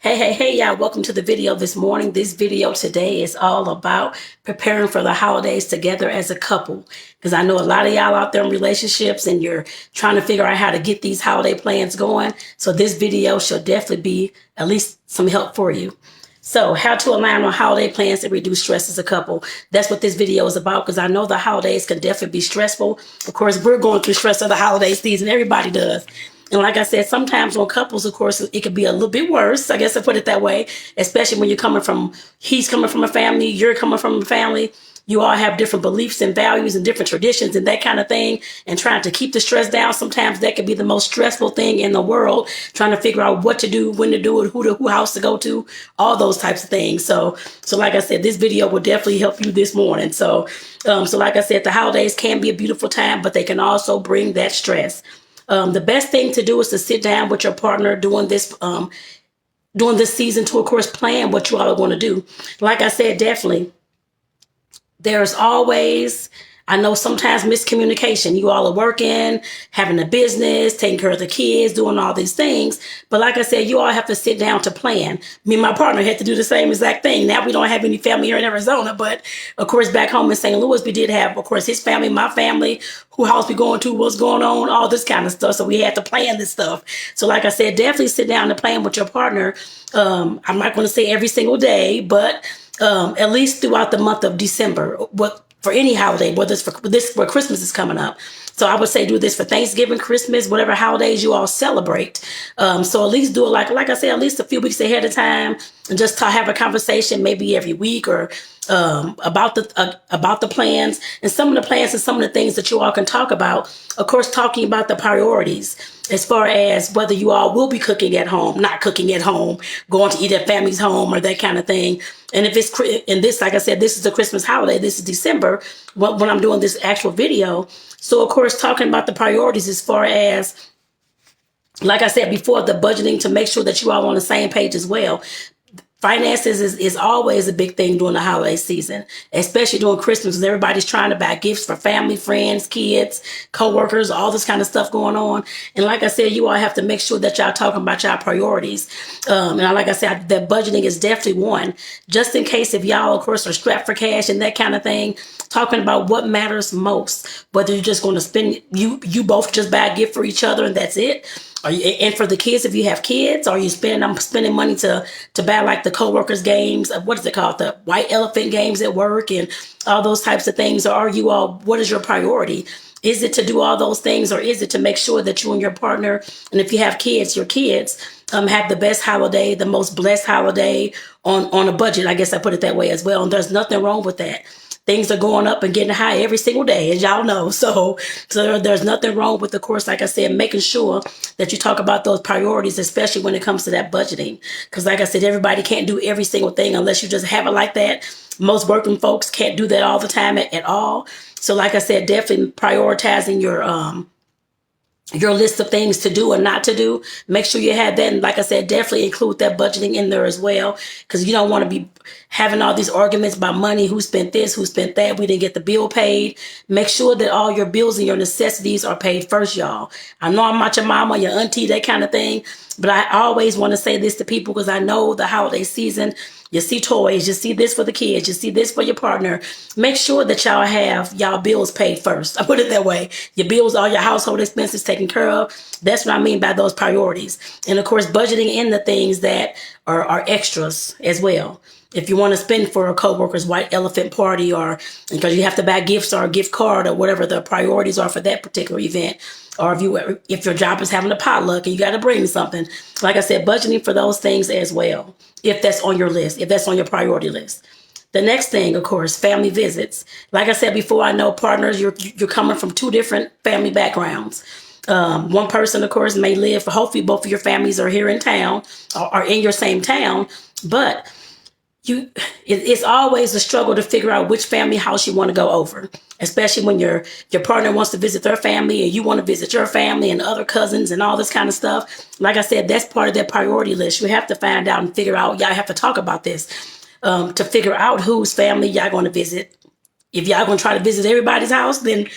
Hey, y'all. Welcome to the video this morning. This video today is all about preparing for the holidays together as a couple. Because I know a lot of y'all out there in relationships and you're trying to figure out how to get these holiday plans going. So this video should definitely be at least some help for you. So how to align on holiday plans and reduce stress as a couple. That's what this video is about, because I know the holidays can definitely be stressful. Of course, we're going through stress of the holiday season. Everybody does. And like I said, sometimes on couples, of course, it could be a little bit worse. I guess I put it that way, especially when he's coming from a family, you're coming from a family. You all have different beliefs and values and different traditions and that kind of thing. And trying to keep the stress down, sometimes that could be the most stressful thing in the world, trying to figure out what to do, when to do it, who house to go to, all those types of things. So like I said, this video will definitely help you this morning. So like I said, the holidays can be a beautiful time, but they can also bring that stress. The best thing to do is to sit down with your partner during this season to, of course, plan what you all are going to do. Like I said, definitely, there's always, I know sometimes miscommunication. You all are working, having a business, taking care of the kids, doing all these things. But like I said, you all have to sit down to plan. Me and my partner had to do the same exact thing. Now we don't have any family here in Arizona, but of course back home in St. Louis, we did have, of course, his family, my family, who house we going to, what's going on, all this kind of stuff. So we had to plan this stuff. So like I said, definitely sit down and plan with your partner. I'm not going to say every single day, but at least throughout the month of December, for any holiday, whether it's where Christmas is coming up. So I would say do this for Thanksgiving, Christmas, whatever holidays you all celebrate. So at least do it like I said, at least a few weeks ahead of time, and just to have a conversation maybe every week or about the plans, and some of the plans and some of the things that you all can talk about. Of course, talking about the priorities as far as whether you all will be cooking at home, not cooking at home, going to eat at family's home or that kind of thing. And if it's in this, like I said, this is the Christmas holiday. This is December when I'm doing this actual video. So of course, talking about the priorities as far as, like I said before, the budgeting, to make sure that you all on the same page as well. Finances is always a big thing during the holiday season, especially during Christmas, because everybody's trying to buy gifts for family, friends, kids, co-workers, all this kind of stuff going on. And like I said, you all have to make sure that y'all talking about y'all priorities. And like I said, that budgeting is definitely one, just in case if y'all, of course, are strapped for cash and that kind of thing, talking about what matters most, whether you're just going to spend, you both just buy a gift for each other and that's it. And for the kids, if you have kids, are you spending money to buy like the co-workers games, what is it called, the white elephant games at work and all those types of things? Or are you all, what is your priority? Is it to do all those things, or is it to make sure that you and your partner, and if you have kids, your kids have the best holiday, the most blessed holiday on a budget? I guess I put it that way as well. And there's nothing wrong with that. Things are going up and getting high every single day, as y'all know. So there's nothing wrong with, of course, like I said, making sure that you talk about those priorities, especially when it comes to that budgeting. Because like I said, everybody can't do every single thing unless you just have it like that. Most working folks can't do that all the time at all. So like I said, definitely prioritizing your list of things to do and not to do. Make sure you have that. And like I said, definitely include that budgeting in there as well, because you don't want to be having all these arguments about money, who spent this, who spent that, we didn't get the bill paid. Make sure that all your bills and your necessities are paid first, y'all. I know I'm not your mama, your auntie, that kind of thing, but I always want to say this to people, because I know the holiday season, you see toys, you see this for the kids, you see this for your partner. Make sure that y'all have y'all bills paid first. I put it that way. Your bills, all your household expenses taken care of. That's what I mean by those priorities. And of course, budgeting in the things that are extras as well. If you want to spend for a co-worker's white elephant party, or because you have to buy gifts or a gift card or whatever the priorities are for that particular event, or if your job is having a potluck and you got to bring something, like I said, budgeting for those things as well, if that's on your list, if that's on your priority list. The next thing, of course, family visits. Like I said before, I know partners, you're coming from two different family backgrounds. One person, of course, may live, hopefully both of your families are here in town or in your same town, but it's always a struggle to figure out which family house you want to go over, especially when your partner wants to visit their family and you want to visit your family and other cousins and all this kind of stuff. Like I said, that's part of their priority list. You have to find out and figure out, y'all have to talk about this to figure out whose family y'all going to visit. If y'all going to try to visit everybody's house, then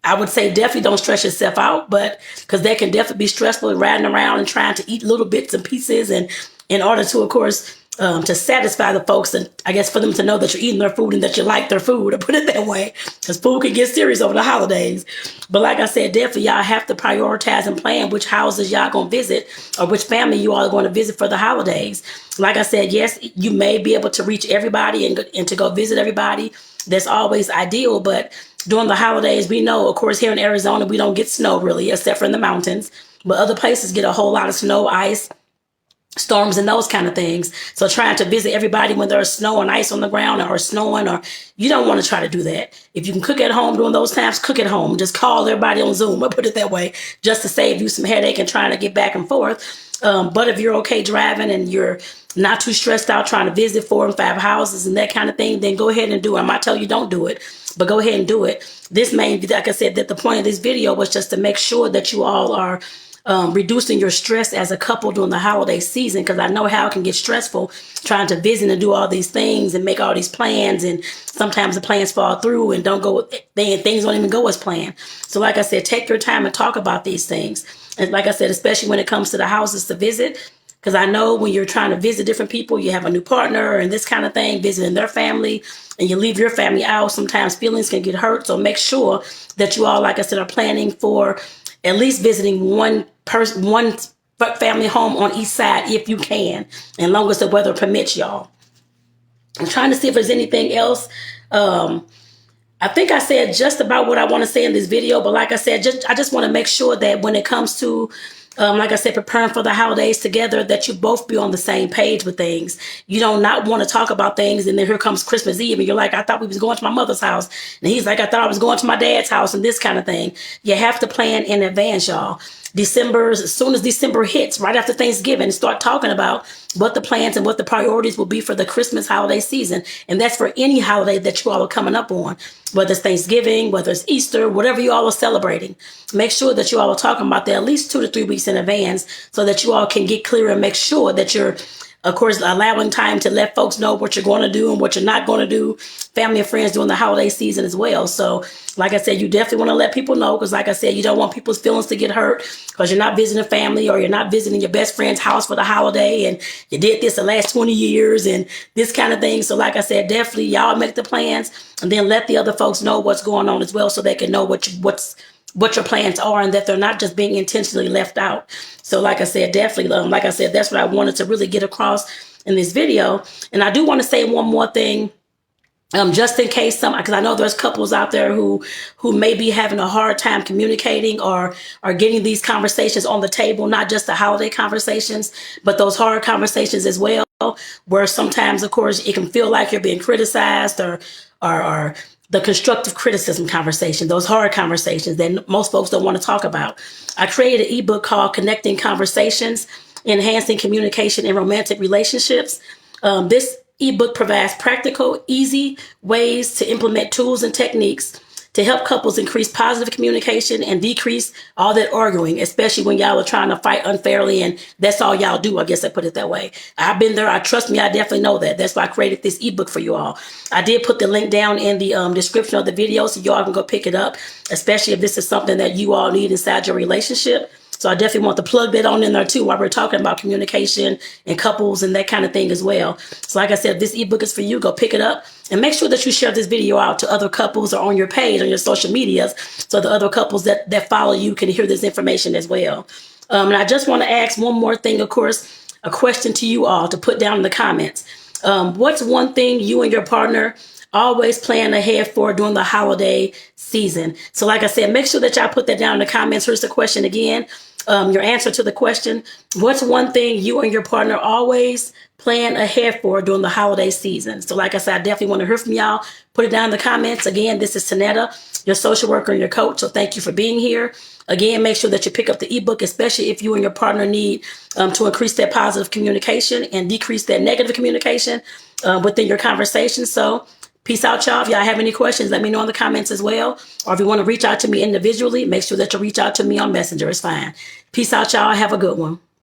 I would say definitely don't stress yourself out, but because that can definitely be stressful, riding around and trying to eat little bits and pieces and in order to, of course, to satisfy the folks, and I guess for them to know that you're eating their food and that you like their food, to put it that way, because food can get serious over the holidays. But like I said, definitely y'all have to prioritize and plan which houses y'all gonna visit or which family you all are going to visit for the holidays. Like I said, yes, you may be able to reach everybody and to go visit everybody. That's always ideal, but during the holidays, we know, of course, here in Arizona, we don't get snow really, except for in the mountains. But other places get a whole lot of snow, ice, storms, and those kind of things. So trying to visit everybody when there's snow and ice on the ground or snowing, or you don't want to try to do that. If you can cook at home during those times, cook at home. Just call everybody on Zoom, I'll put it that way, just to save you some headache and trying to get back and forth. But if you're okay driving and you're not too stressed out trying to visit 4 and 5 houses and that kind of thing, then go ahead and do it. I might tell you don't do it, but go ahead and do it. This may, like I said, that the point of this video was just to make sure that you all are reducing your stress as a couple during the holiday season, because I know how it can get stressful trying to visit and do all these things and make all these plans, and sometimes the plans fall through and don't go, things don't even go as planned. So like I said, take your time and talk about these things. And like I said, especially when it comes to the houses to visit, because I know when you're trying to visit different people, you have a new partner and this kind of thing, visiting their family, and you leave your family out, sometimes feelings can get hurt. So make sure that you all, like I said, are planning for at least visiting one family home on each side if you can, as long as the weather permits, y'all. I'm trying to see if there's anything else. I think I said just about what I want to say in this video, but like I said, I just want to make sure that when it comes to like I said, preparing for the holidays together, that you both be on the same page with things. You don't not want to talk about things, and then here comes Christmas Eve, and you're like, I thought we was going to my mother's house. And he's like, I thought I was going to my dad's house, and this kind of thing. You have to plan in advance, y'all. As soon as December hits, right after Thanksgiving, start talking about what the plans and what the priorities will be for the Christmas holiday season. And that's for any holiday that you all are coming up on, whether it's Thanksgiving, whether it's Easter, whatever you all are celebrating. Make sure that you all are talking about that at least 2 to 3 weeks in advance, so that you all can get clear and make sure that you're, of course, allowing time to let folks know what you're going to do and what you're not going to do, family and friends during the holiday season as well. So like I said, you definitely want to let people know, because like I said, you don't want people's feelings to get hurt because you're not visiting family or you're not visiting your best friend's house for the holiday and you did this the last 20 years and this kind of thing. So like I said, definitely y'all make the plans and then let the other folks know what's going on as well, so they can know what your plans are and that they're not just being intentionally left out. So like I said, definitely, like I said, that's what I wanted to really get across in this video. And I do want to say one more thing, just in case because I know there's couples out there who may be having a hard time communicating or getting these conversations on the table, not just the holiday conversations, but those hard conversations as well, where sometimes, of course, it can feel like you're being criticized or the constructive criticism conversation, those hard conversations that most folks don't want to talk about. I created an ebook called Connecting Conversations, Enhancing Communication in Romantic Relationships. This ebook provides practical, easy ways to implement tools and techniques to help couples increase positive communication and decrease all that arguing, especially when y'all are trying to fight unfairly and that's all y'all do. I guess I put it that way. I've been there. Trust me, I definitely know that. That's why I created this ebook for you all. I did put the link down in the description of the video so y'all can go pick it up, especially if this is something that you all need inside your relationship. So I definitely want to plug that on in there too, while we're talking about communication and couples and that kind of thing as well. So like I said, this ebook is for you. Go pick it up and make sure that you share this video out to other couples or on your page, on your social medias, so the other couples that follow you can hear this information as well. And I just want to ask one more thing, of course, a question to you all to put down in the comments. What's one thing you and your partner always plan ahead for during the holiday season? So like I said, make sure that y'all put that down in the comments. Here's the question again. Your answer to the question: what's one thing you and your partner always plan ahead for during the holiday season? So like I said, I definitely want to hear from y'all. Put it down in the comments. Again, this is Tonetta, your social worker and your coach. So thank you for being here. Again, make sure that you pick up the ebook, especially if you and your partner need to increase that positive communication and decrease that negative communication within your conversation. So peace out, y'all. If y'all have any questions, let me know in the comments as well. Or if you want to reach out to me individually, make sure that you reach out to me on Messenger. It's fine. Peace out, y'all. Have a good one.